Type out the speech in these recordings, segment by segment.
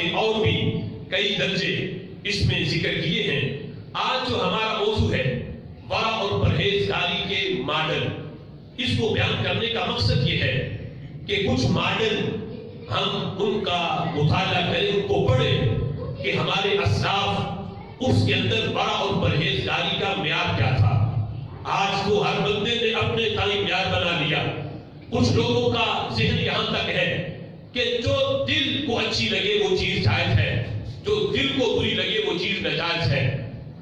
کے اور بھی کئی درجے اس میں ذکر کیے ہیں۔ آج جو ہمارا موضوع ہے ورع اور پرہیزگاری کے ماڈل، اس کو بیان کرنے کا مقصد یہ ہے کہ کچھ ماڈل ہم ان کا مطالعہ کریں، ان کو پڑھیں کہ ہمارے اسلاف اس کے اندر ورع اور پرہیزگاری کا معیار کیا تھا۔ آج تو ہر بندے نے اپنے تئیں معیار بنا لیا۔ کچھ لوگوں کا ذہن یہاں تک ہے کہ جو دل کو اچھی لگے وہ چیز جائز ہے، جو دل کو بری لگے وہ چیز ناجائز ہے۔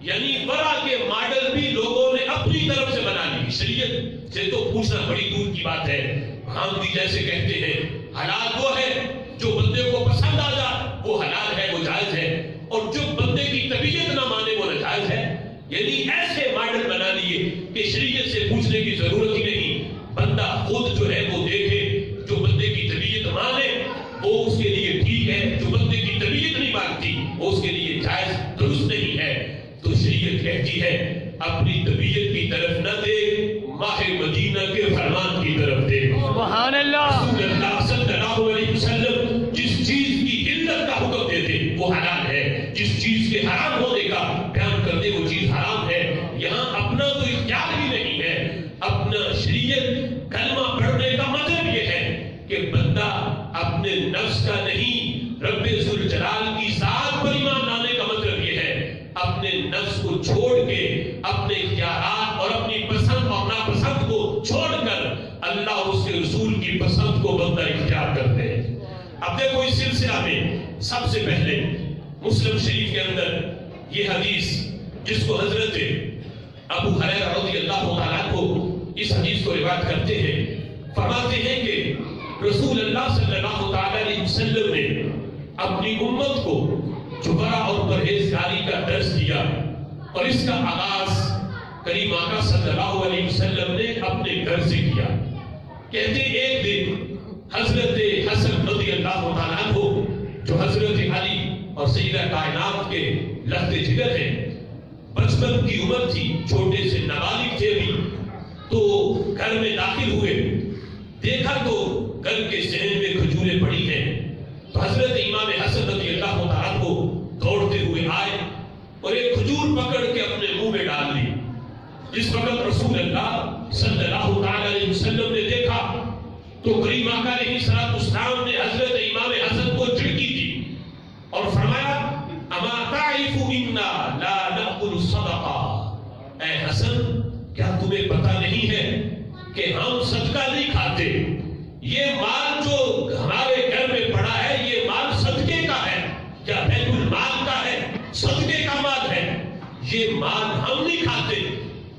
یعنی ورع کے ماڈل بھی لوگوں نے اپنی طرف سے بنا لی۔ شریعت سے تو پوچھنا بڑی دور کی بات ہے۔ گاندھی جیسے کہتے ہیں حلال وہ ہے جو بندے کو پسند آ جائے، وہ حلال ہے، وہ جائز ہے، اور جو بندے کی طبیعت نہ مانے وہ ناجائز ہے۔ یعنی ایسے ماڈل بنا لیے کہ شریعت سے پوچھنے کی ضرورت ہی نہیں، بندہ خود جو ہے وہ دیکھے، جو بندے کی طبیعت مانے وہ اس کے لیے ٹھیک ہے، جو بندے کی طبیعت نہیں مانتی وہ اس کے لیے جائز درست نہیں ہے۔ تو شریعت کہتی ہے اپنی طبیعت کی طرف نہ دیکھ، ماہ مدینہ کے فرمان کی طرف دیکھ۔ سبحان اللہ۔ رسول اللہ صلی اللہ علیہ وسلم جس چیز کی علت کا حکم دیتے وہ حلال ہے، جس چیز کے حرام ہونے کا بیان کرتے وہ چیز حرام ہے۔ یہاں اپنا تو اختیار بھی نہیں ہے، اپنا شریعت کلمہ پڑھنے کا مطلب یہ ہے کہ بندہ اپنے نفس کا نہیں، رب ذوالجلال کی ذات پر ایمان لانے کا مطلب یہ ہے اپنے نفس کو چھوڑ کے، اپنے اختیارات اور اپنی پسند اور ناپسند کو چھوڑ کر اللہ اور اس کے رسول کی پسند کو بندہ اختیار کرتے ہیں۔ اب دیکھو اس سلسلہ میں سب سے پہلے مسلم شریف کے اندر یہ حدیث جس کو حضرت ابو ہریرہ رضی اللہ تعالیٰ عنہ اس حدیث کو روایت کرتے ہیں، فرماتے ہیں کہ رسول اللہ صلی اللہ تعالیٰ علیہ وسلم نے اپنی امت کو جو ورع اور پرہیزگاری کا درس دیا، اور اس کا آغاز کریم آقا صلی اللہ علیہ وسلم نے اپنے گھر سے کیا۔ کہتے ایک دن حضرت حسن رضی اللہ تعالیٰ عنہ جو حضرت علی اور سیدہ کائنات کے لخت جگر ہیں، بچپن کی عمر تھی، چھوٹے سے نابالغ تھے بھی، تو گھر میں داخل ہوئے، دیکھا تو گھر کے صحن میں کھجوریں پڑی ہیں، تو حضرت امام حسن رضی اللہ تعالیٰ کو دوڑتے ہوئے آئے اور ایک کھجور پکڑ کے اپنے منہ میں ڈال لی۔ جس وقت رسول اللہ صلی اللہ تعالیٰ علیہ وسلم نے دیکھا تو کریم آقا علیہ السلام نے حضرت امام حسن کو جھڑکی دی اور فرمایا اما تعرف انا لا نأکل الصدقہ، اے حسن کیا تمہیں پتہ نہیں ہے کہ ہم صدقہ نہیں کھاتے؟ یہ مال جو ہمارے گھر میں پڑا ہے یہ مال صدقے کا ہے، کیا بیت المال کا ہے، صدقے کا مال ہے، یہ مال ہم نہیں کھاتے۔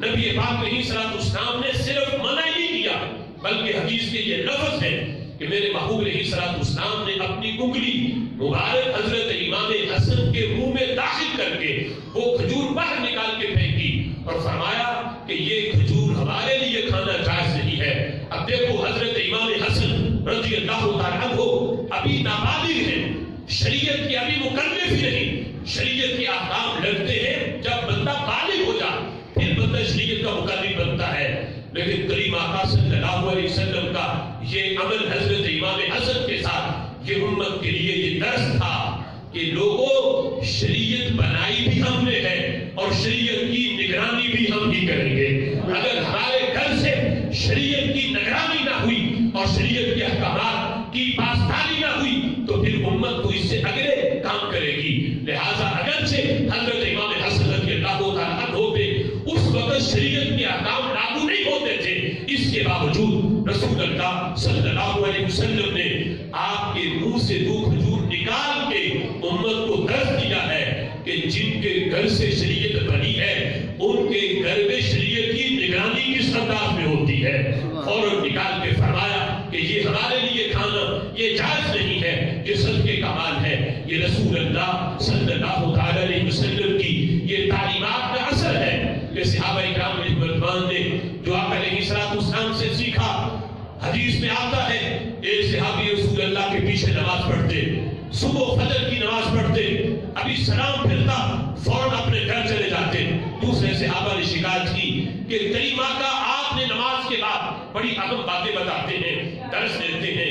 نبی پاک علیہ السلام نے صرف منع ہی نہیں کیا بلکہ حدیث کے یہ لفظ ہے کہ میرے محبوب علیہ السلام نے اپنی انگلی مبارک حضرت امام حسن کے منہ میں داخل کر کے وہ کھجور باہر نکال کے پھینکی اور فرمایا کہ یہ کھجور ہمارے لیے کھانا جائز نہیں ہے۔ اب دیکھو حضرت امام حسن رضی اللہ تعالیٰ عنہ ابھی نابالغ ہیں، شریعت کے ابھی مکلف ہی نہیں، شریعت کے احکام لگتے ہیں جب بندہ بالغ ہو جائے پھر بندہ شریعت کا مکلف بنتا ہے۔ لیکن کریم آقا صلی اللہ علیہ وسلم کا یہ عمل حضرت امام حسن کے ساتھ یہ امت کے لیے یہ درس تھا کہ لوگوں شریعت بنائی بھی ہم نے ہے اور شریعت کی نگرانی بھی ہم ہی کریں گے۔ اگر ہمارے گھر سے شریعت کی نگرانی نہ ہوئی اور شریعت کے احکامات کی پاسداری نہ ہوئی تو پھر امت تو اس سے اگلے کام کرے گی۔ لہذا اگرچہ حضرت امام حسن رضی اللہ تعالیٰ عنہ پہ اس وقت شریعت کے احکام لاگو نہیں ہوتے تھے، اس کے باوجود رسول اللہ صلی اللہ علیہ وسلم نے آپ کے منہ سے دو کھجور نکال کے امت کو درس دیا ہے کہ جن کے گھر سے شریعت بنی ہے ان کے گھر میں شریعت کی نگرانی کس انداز میں ہوتی ہے۔ فوراً نکال کے فرمایا کہ یہ ہمارے لیے کھانا یہ جائز نہیں ہے، یہ صدقے کا مال ہے۔ یہ رسول اللہ صلی اللہ علیہ وسلم کی یہ تعلیمات کا اثر ہے کہ صحابہ کرام رضوان نے جو آقا علیہ السلام سے سیکھا۔ حدیث میں آتا ہے ایک صحابی رسول اللہ کے پیچھے نماز پڑھتے، صبح فجر کی نماز پڑھتے، ابھی سلام پھرتا فوراً اپنے گھر چلے جاتے۔ دوسرے صحابہ نے شکایت کی کہ کریم آقا آپ نے نماز کے بعد بڑی اہم باتیں بتاتے ہیں، درس دیتے ہیں،